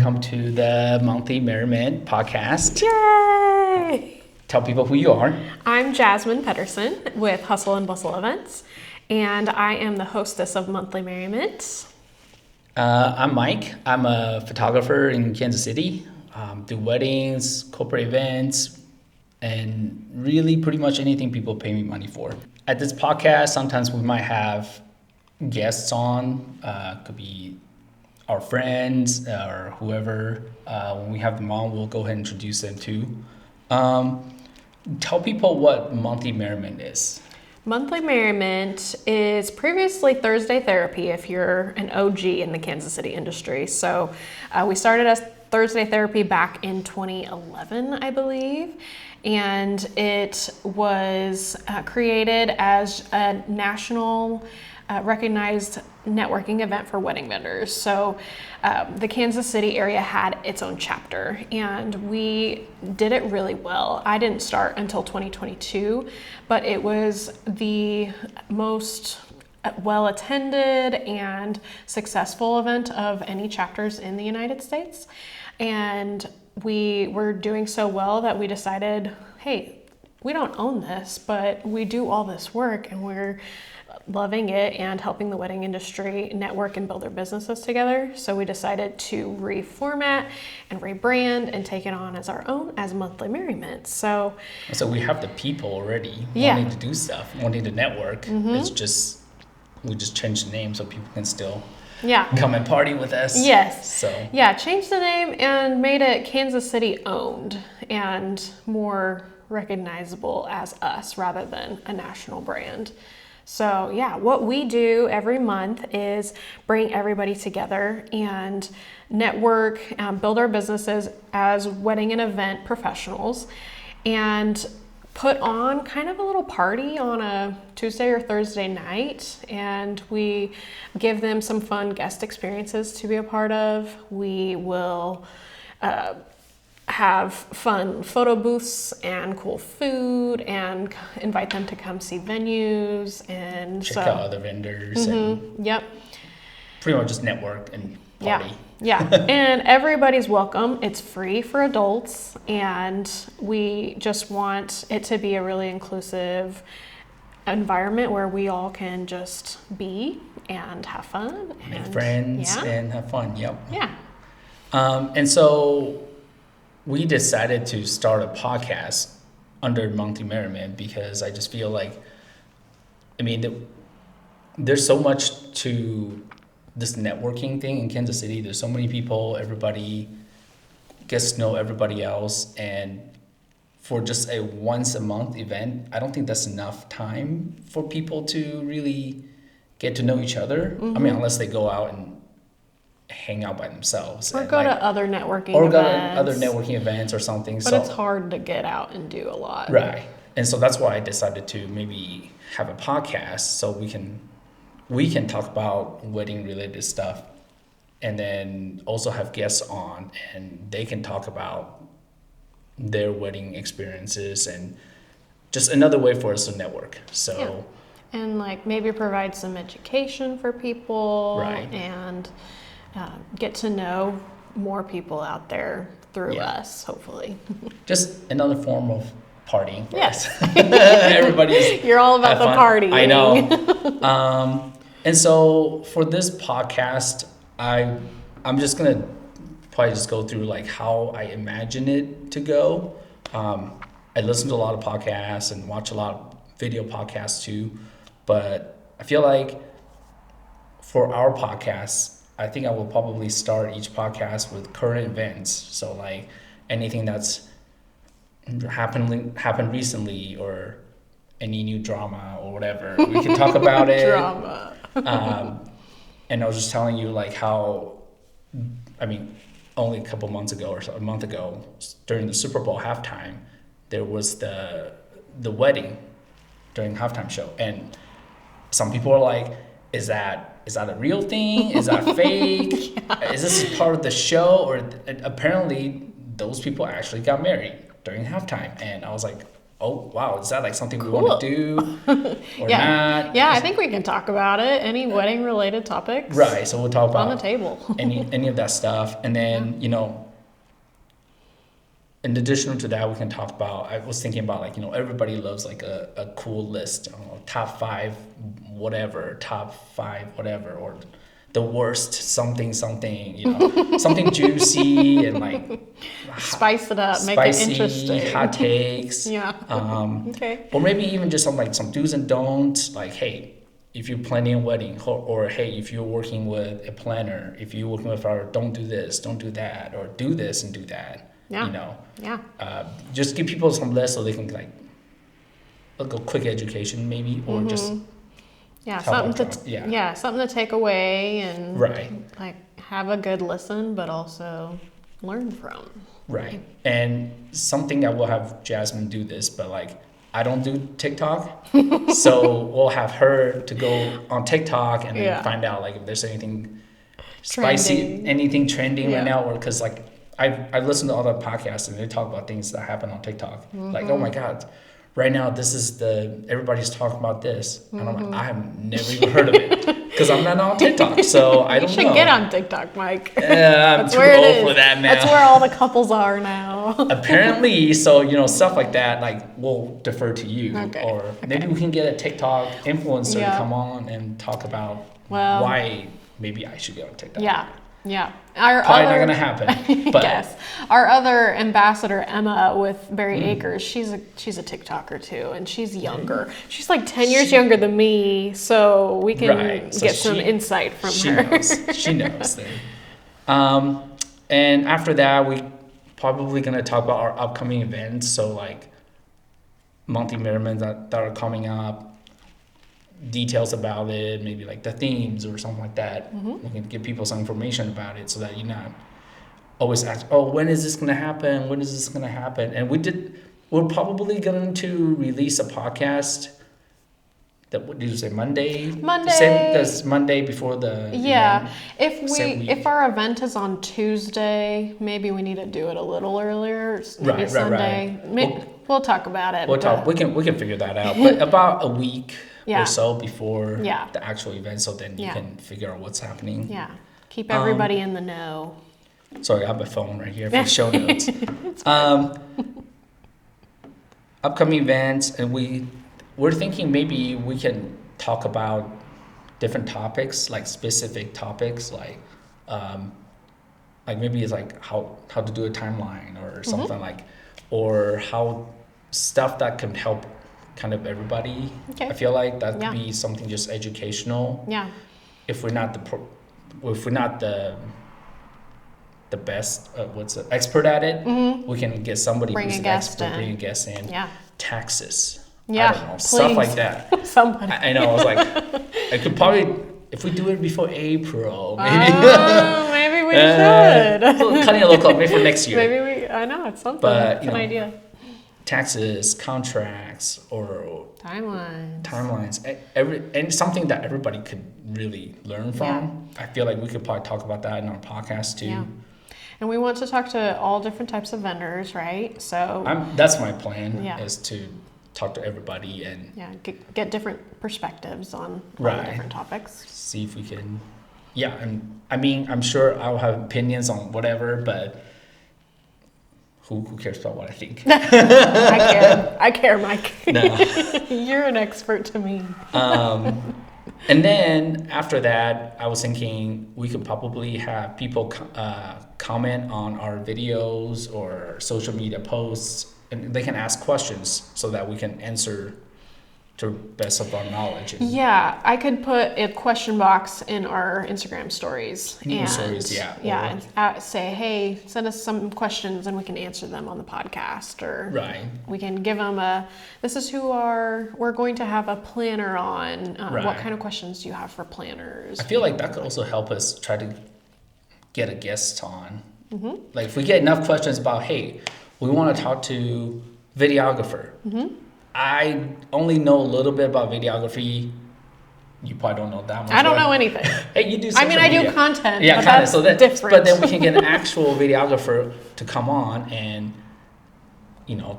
welcome to the monthly Merriment podcast. Yay! Tell people who you are. I'm Jasmine Pedersen with Hustle and Bustle Events, and I am the hostess of Monthly Merriment. I'm Mike. I'm a photographer in Kansas City. Do weddings, corporate events, and really pretty much anything people pay me money for. At this podcast, sometimes we might have guests on. Could be our friends or whoever. When we have them on, we'll go ahead and introduce them too. Tell people what Monthly Merriment is. Monthly Merriment is previously Thursday Therapy if you're an OG in the Kansas City industry. So we started as Thursday Therapy back in 2011, I believe. And it was created as a national recognized networking event for wedding vendors. So the Kansas City area had its own chapter and we did it really well. I didn't start until 2022, but it was the most well attended and successful event of any chapters in the United States. And we were doing so well that we decided, hey, we don't own this, but we do all this work and we're loving it and helping the wedding industry network and build their businesses together. So we decided to reformat and rebrand and take it on as our own as Monthly Merriment. So we have the people already Yeah. wanting to do stuff, wanting to network. It's just, we just changed the name so people can still come and party with us. Yes. So Changed the name and made it Kansas City owned and more recognizable as us rather than a national brand. So what we do every month is bring everybody together and network, build our businesses as wedding and event professionals, and put on kind of a little party on a Tuesday or Thursday night. And we give them some fun guest experiences to be a part of. We will have fun photo booths and cool food and invite them to come see venues and check out other vendors and pretty much just network and party. And everybody's welcome. It's free for adults and we just want it to be a really inclusive environment where we all can just be and have fun and make friends and have fun. And so we decided to start a podcast under Monthly Merriment because I just feel like, there's so much to this networking thing in Kansas City. There's so many people, everybody gets to know everybody else. And for just a once a month event, I don't think that's enough time for people to really get to know each other. Unless they go out and hang out by themselves. Or go to other networking events. Or go to other networking events or something. But it's hard to get out and do a lot. Right. And so that's why I decided to maybe have a podcast so we can talk about wedding related stuff and then also have guests on and they can talk about their wedding experiences and just another way for us to network. So and maybe provide some education for people and get to know more people out there through us, hopefully. Just another form of partying. Yes. You're all about the party. I know. And so for this podcast, I'm just gonna probably just go through how I imagine it to go. I listen to a lot of podcasts and watch a lot of video podcasts too, but I feel like for our podcast, I think I will probably start each podcast with current events. So anything that's happened recently or any new drama or whatever, we can talk about it. Drama. And I was just telling you how, only a couple months ago or so, a month ago, during the Super Bowl halftime, there was the wedding during the halftime show. And some people are like, is that a real thing? Is that fake? Is this part of the show? Or apparently those people actually got married during halftime. And I was like, oh wow, is that like something we Cool. want to do or Yeah. not? Yeah, I think we can talk about it. Any wedding related topics? Right. So we'll talk On about the table. any of that stuff, and then in addition to that, we can talk about. I was thinking about like everybody loves like a cool list, I don't know, top 5 whatever, or the worst something, something juicy and like Spice it up, make it spicy, interesting. hot takes. Yeah. Okay. Or maybe even just some do's and don'ts, like, hey, if you're planning a wedding, or hey, if you're working with a planner, if you're working with our, don't do this, don't do that, or do this and do that. Yeah. Yeah. Just give people some list so they can like a quick education maybe, or just Yeah, help something them something to take away and right. like have a good listen, but also learn from. Right. And something that we'll have Jasmine do this, but like I don't do TikTok, so we'll have her to go on TikTok and then find out like if there's anything spicy, anything trending right now, or because like I listen to other podcasts and they talk about things that happen on TikTok, like, oh my God, right now this is everybody's talking about this, and I'm like, I've never even heard of it because I'm not on TikTok, so I don't know. You should get on TikTok, Mike. I'm too old for that now. That's where all the couples are now. Apparently, so stuff like that, like we'll defer to you, or maybe we can get a TikTok influencer to come on and talk about why maybe I should get on TikTok. Yeah. Probably not gonna happen. But yes. Our other ambassador, Emma, with Berry Acres, she's a TikToker too, and she's younger. She's like 10 years younger than me, so we can get some insight from her. She knows then. And after that, we probably gonna talk about our upcoming events. So like monthly Merriment that are coming up. Details about it, maybe like the themes or something like that. We can give people some information about it so that you're not always ask, oh, when is this going to happen? When is this going to happen? And we're probably going to release a podcast that, what did you say, Monday? That's Monday before the event. If our event is on Tuesday, maybe we need to do it a little earlier. Maybe Sunday. We'll talk about it. We can figure that out. But about a week or so before Yeah. the actual event, so then you can figure out what's happening. Yeah. Keep everybody in the know. Sorry, I have my phone right here for show notes. Upcoming events, and we're thinking maybe we can talk about different topics, like specific topics, like maybe it's like how to do a timeline or something like, or how stuff that can help kind of everybody. Okay. I feel like that could be something just educational. Yeah. If we're not the best, expert at it, we can get somebody who's an expert, bring a guest in. Yeah. Taxes. Yeah. I don't know, stuff like that. Somebody. I know. I was like, I could probably, if we do it before April, maybe. Maybe we should. Cutting a little club, maybe for next year. I know, it's something. But, it's an idea. Taxes, contracts, or timelines, and something that everybody could really learn from. I feel like we could probably talk about that in our podcast too. Yeah. And we want to talk to all different types of vendors, right? So that's my plan, is to talk to everybody and get different perspectives on different topics. See if we can, and I mean, I'm sure I'll have opinions on whatever, but who cares about what I think? I care, Mike. No. You're an expert to me. And then after that, I was thinking we could probably have people comment on our videos or social media posts, and they can ask questions so that we can answer to best of our knowledge. Yeah, I could put a question box in our Instagram stories. And say, hey, send us some questions and we can answer them on the podcast. Or we can give them this is who we're going to have a planner on. What kind of questions do you have for planners? I feel like that could also help us try to get a guest on. Like if we get enough questions about, hey, we want to talk to videographer. I only know a little bit about videography. You probably don't know that much. I don't know anything. Hey, you do social media. I do content. Yeah, but content. That's so different. But then we can get an actual videographer to come on and,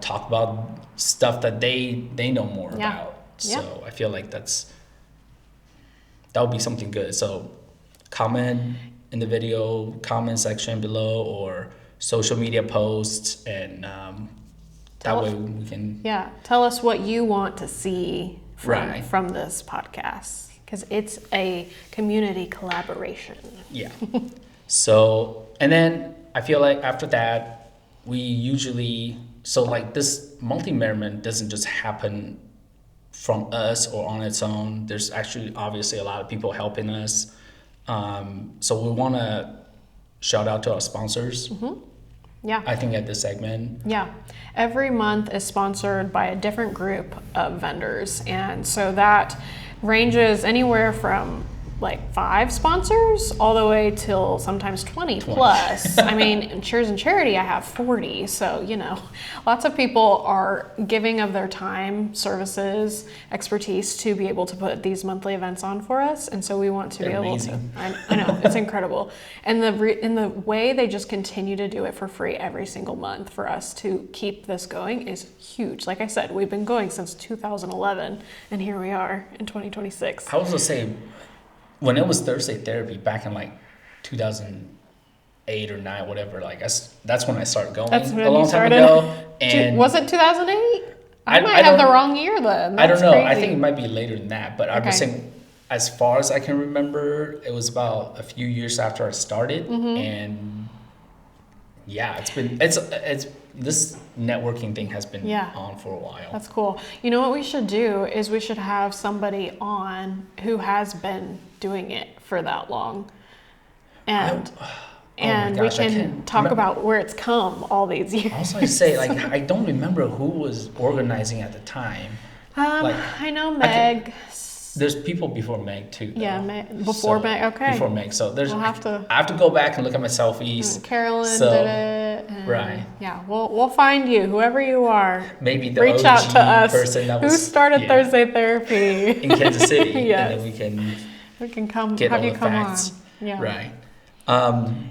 talk about stuff that they know more about. Yeah. So I feel like that would be something good. So comment in the video comment section below or social media posts, and that way we can tell us what you want to see Right. from this podcast, because it's a community collaboration. Yeah. So, and then I feel like after that, we usually, so like this monthly Merriment doesn't just happen from us or on its own. There's actually obviously a lot of people helping us. So we want to shout out to our sponsors. Yeah. I think at this segment. Yeah. Every month is sponsored by a different group of vendors. And so that ranges anywhere from like 5 sponsors all the way till sometimes 20 plus. I mean, in Cheers and Charity, I have 40. So, lots of people are giving of their time, services, expertise to be able to put these monthly events on for us. And so we want to be able to, I know, it's incredible. And the way they just continue to do it for free every single month for us to keep this going is huge. Like I said, we've been going since 2011 and here we are in 2026. I was going to say, when it was Thursday Therapy back in like 2008 or 9, whatever, like that's when I started going a long time ago. And was it 2008? I might have the wrong year then. I don't know. Crazy. I think it might be later than that. But I'm just saying, as far as I can remember, it was about a few years after I started, and yeah, it's this networking thing has been on for a while. That's cool. You know what we should do is we should have somebody on who has been doing it for that long, and we can talk about where it's come all these years. I was going to say, like, I don't remember who was organizing at the time. I know Meg. There's people before Meg too, though. Yeah, Meg, before Meg. Okay. Before Meg, so there's. We'll have to. I have to go back and look at my selfies. Carolyn did it. Right. Yeah, we'll find you, whoever you are. Maybe the reach OG out to us. Person that was, who started Thursday Therapy in Kansas City. Yes. And then we can come get have all you the come facts. on. Yeah. Right.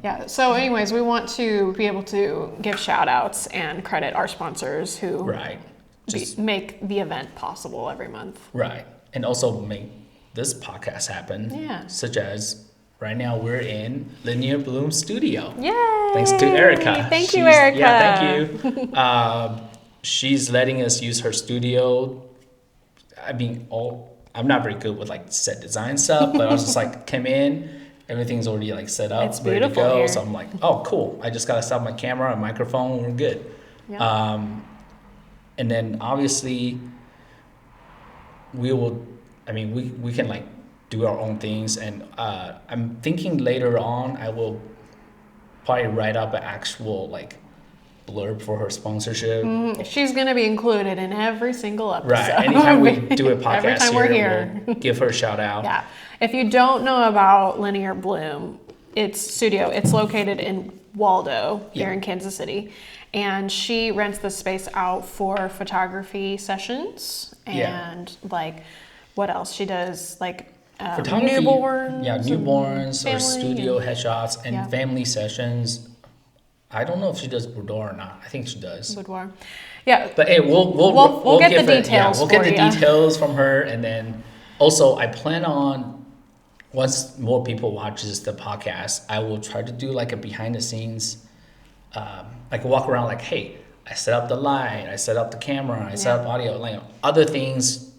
Yeah. So, anyways, we want to be able to give shout outs and credit our sponsors who make the event possible every month. Right. And also make this podcast happen. Yeah. Such as right now we're in Linear Bloom Studio. Yay! Thanks to Erica. Thank you, Erica. Yeah, thank you. She's letting us use her studio. I mean, I'm not very good with like set design stuff, but I was just like, came in, everything's already like set up, it's ready to beautiful go. here. So I'm like, oh, cool. I just got to set up my camera and microphone. We're good. Yeah. And then obviously we can like do our own things, and I'm thinking later on I will probably write up an actual like blurb for her sponsorship. She's going to be included in every single episode. Right. Anytime we do a podcast every time we're here, we'll give her a shout out. Yeah. If you don't know about Linear Bloom, it's located in Waldo here in Kansas City. And she rents the space out for photography sessions and like, what else? She does like newborns. Yeah, newborns or studio headshots and family sessions. I don't know if she does boudoir or not. I think she does. Boudoir. Yeah. But hey, we'll get give the her, details. We'll get the details from her, and then also I plan on, once more people watches the podcast, I will try to do like a behind the scenes, like walk around like, hey, I set up the light, I set up the camera, I set up audio, like other things,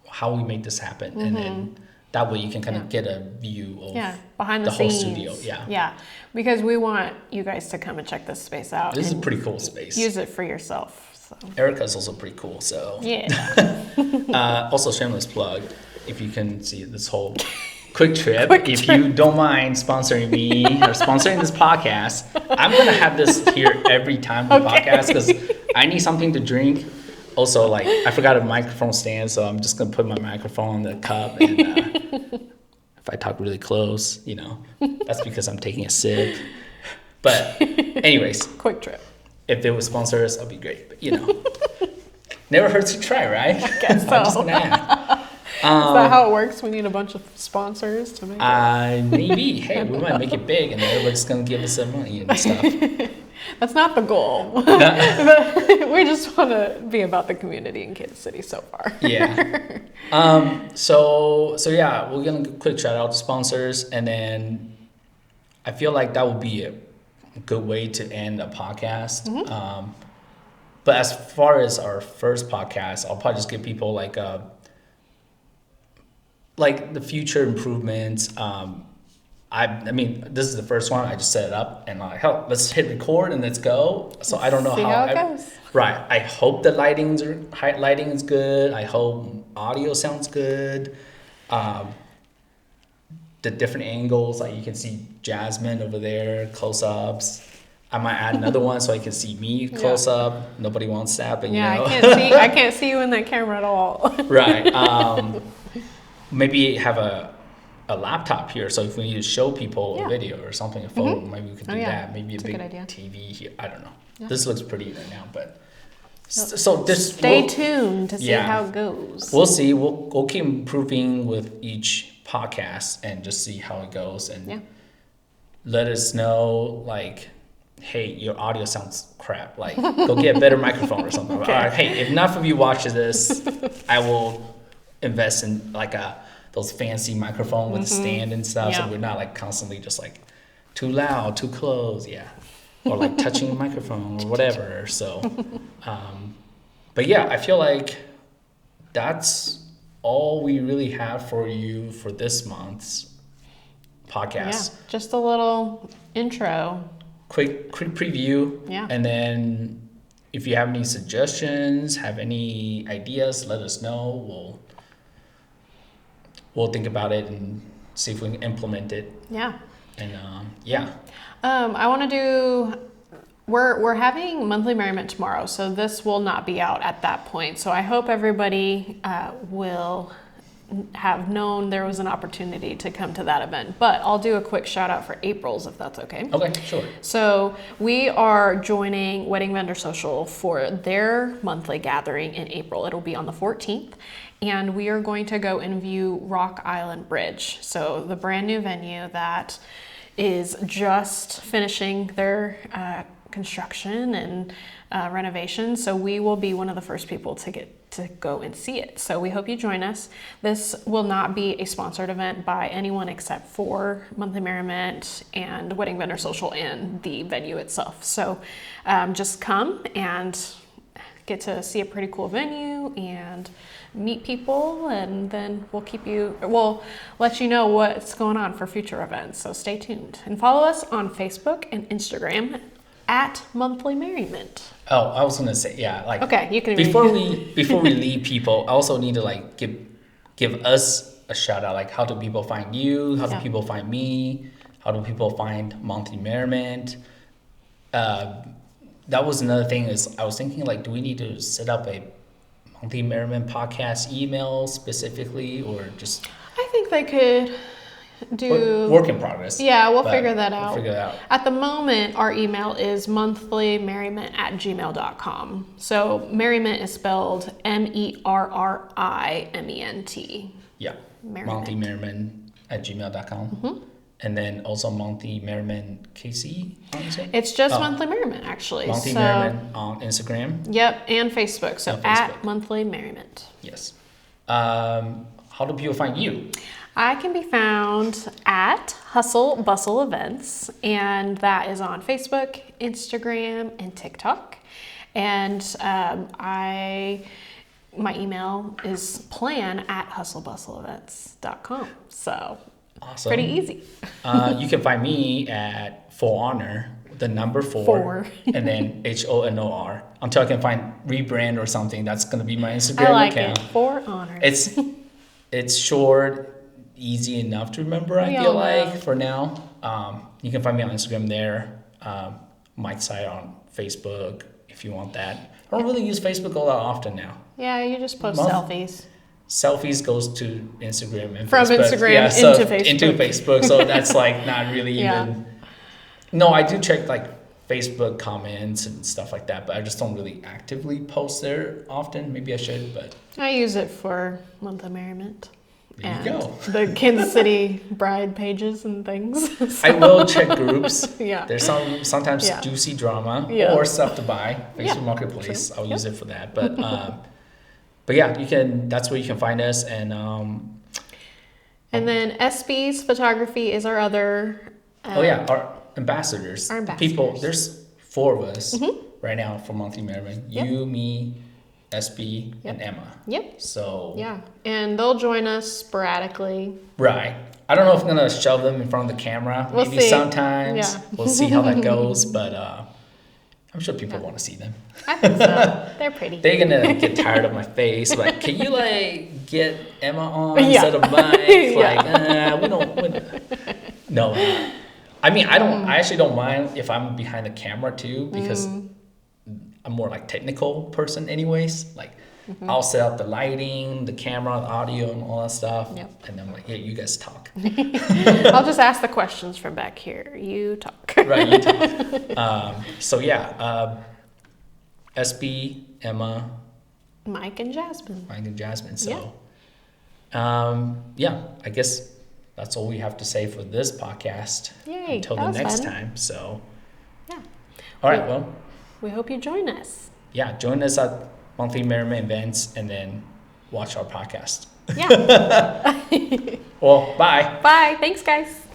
how we make this happen, and then that way you can kind of get a view of behind the whole scenes. studio. Yeah, because we want you guys to come and check this space out. This is a pretty cool space. Use it for yourself. So. Erica's also pretty cool. So yeah. Also, shameless plug. If you can see this whole quick trip, you don't mind sponsoring me or sponsoring this podcast, I'm gonna have this here every time we podcast because I need something to drink. Also, like, I forgot a microphone stand, so I'm just going to put my microphone in the cup. And if I talk really close, that's because I'm taking a sip. But anyways. Quick trip. If they would sponsor us, that'd be great. But, never hurts to try, right? I guess so. I'm just going to add. Is that how it works? We need a bunch of sponsors to make it? Maybe. Hey, we might make it big, and everybody's going to give us some money and stuff. That's not the goal. But we just want to be about the community in Kansas City so far. Yeah. So yeah, we're gonna quick shout out to sponsors, and then I feel like that would be a good way to end a podcast. But as far as our first podcast, I'll probably just give people like the future improvements. I mean, this is the first one. I just set it up and like, hell, let's hit record and let's go. So I don't know See how it goes. Right. I hope the lighting is good. I hope audio sounds good. The different angles, like you can see Jasmine over there, close ups. I might add another one so I can see me close up. Nobody wants that, but Yeah, you know. I can't see you in that camera at all. Right. Maybe have a laptop here, so if we need to show people a video or something, a photo, maybe we could do that. Maybe a big TV here. I don't know. Yeah. This looks pretty right now, but so this. Stay tuned to see how it goes. We'll see. We'll keep improving with each podcast and just see how it goes, and let us know like, hey, your audio sounds crap. Like, go get a better microphone or something. Okay. Hey, if enough of you watch this, I will invest in like those fancy microphone with the stand and stuff, so we're not like constantly just like too loud, too close, or like touching the microphone or whatever. So, but yeah, I feel like that's all we really have for you for this month's podcast. Yeah, just a little intro. Quick preview. Yeah. And then if you have any suggestions, have any ideas, let us know. We'll think about it and see if we can implement it. Yeah. And I want to do. We're having monthly Merriment tomorrow, so this will not be out at that point. So I hope everybody will have known there was an opportunity to come to that event. But I'll do a quick shout out for April's, if that's okay. Okay, sure. So we are joining Wedding Vendor Social for their monthly gathering in April. It'll be on the 14th. And we are going to go and view Rock Island Bridge. So the brand new venue that is just finishing their construction and renovation. So we will be one of the first people to get to go and see it. So we hope you join us. This will not be a sponsored event by anyone except for Monthly Merriment and Wedding Vendor Social and the venue itself. So just come and get to see a pretty cool venue and meet people, and then we'll let you know what's going on for future events. So stay tuned and follow us on Facebook and Instagram at Monthly Merriment. Oh, I was gonna say, like, okay, you can before we leave people, I also need to like give us a shout out. Like, how do people find you? How do people find me? How do people find Monthly Merriment? That was another thing. Is I was thinking, like, do we need to set up a Monthly Merriment podcast email specifically, or just? I think they could do work in progress. Yeah, we'll figure that out. We'll figure that out. At the moment, our email is monthlymerriment@gmail.com. So Merriment is spelled MERRIMENT. Yeah. Monthlymerriment@gmail.com. And then also Monthly Merriment KC on Instagram? It's just Monthly Merriment, actually. Monthly Merriment on Instagram? Yep, and Facebook. So at Monthly Merriment. Yes. How do people find you? I can be found at Hustle Bustle Events, and that is on Facebook, Instagram, and TikTok. And my email is plan@hustlebustleevents.com. So awesome. Pretty easy. You can find me at For Honor, the number 4, and then HONOR. Until I can find rebrand or something, that's gonna be my Instagram account. It. For Honor. It's short, easy enough to remember. I feel like for now. You can find me on Instagram there. Mike's site on Facebook if you want that. I don't really use Facebook all that often now. Yeah, you just post selfies. Selfies goes to Instagram and from Facebook. Instagram into Facebook. So that's like not really even. No, I do check like Facebook comments and stuff like that, but I just don't really actively post there often. Maybe I should, but I use it for Monthly Merriment. There you go. The Kansas City bride pages and things. I will check groups. Yeah. There's sometimes Yeah. juicy drama Yeah. or stuff to buy. Facebook Yeah. Marketplace. True. I'll Yep. use it for that. But yeah, you can. That's where you can find us. And then SB's photography is our other. our ambassadors. Our People. ambassadors. There's 4 of us right now for Monthly Merriment. Yep. You, me, SB, Yep. and Emma. Yep. So Yeah, and they'll join us sporadically. right. I don't know if I'm gonna shove them in front of the camera. We'll Maybe see. sometimes. Yeah. We'll see how that goes. But I'm sure people want to see them. I think so. They're pretty. They're gonna get tired of my face. Like, can you like get Emma on Yeah. instead of Mike? Yeah. Like, we don't. No. I mean, I actually don't mind if I'm behind the camera too, because I'm more like technical person, anyways. Like, I'll set up the lighting, the camera, the audio, and all that stuff. Yep. And then I'm like, yeah, you guys talk. I'll just ask the questions from back here. You talk. Right, you talk. So yeah, SB, Emma, Mike and Jasmine. Mike and Jasmine. So, yeah, I guess that's all we have to say for this podcast. Yay, Until that the was next fun. time. So, Yeah. all right, well, We hope you join us. yeah, join us at Monthly Merriment events and then watch our podcast. Yeah. Well, bye. Bye. Thanks, guys.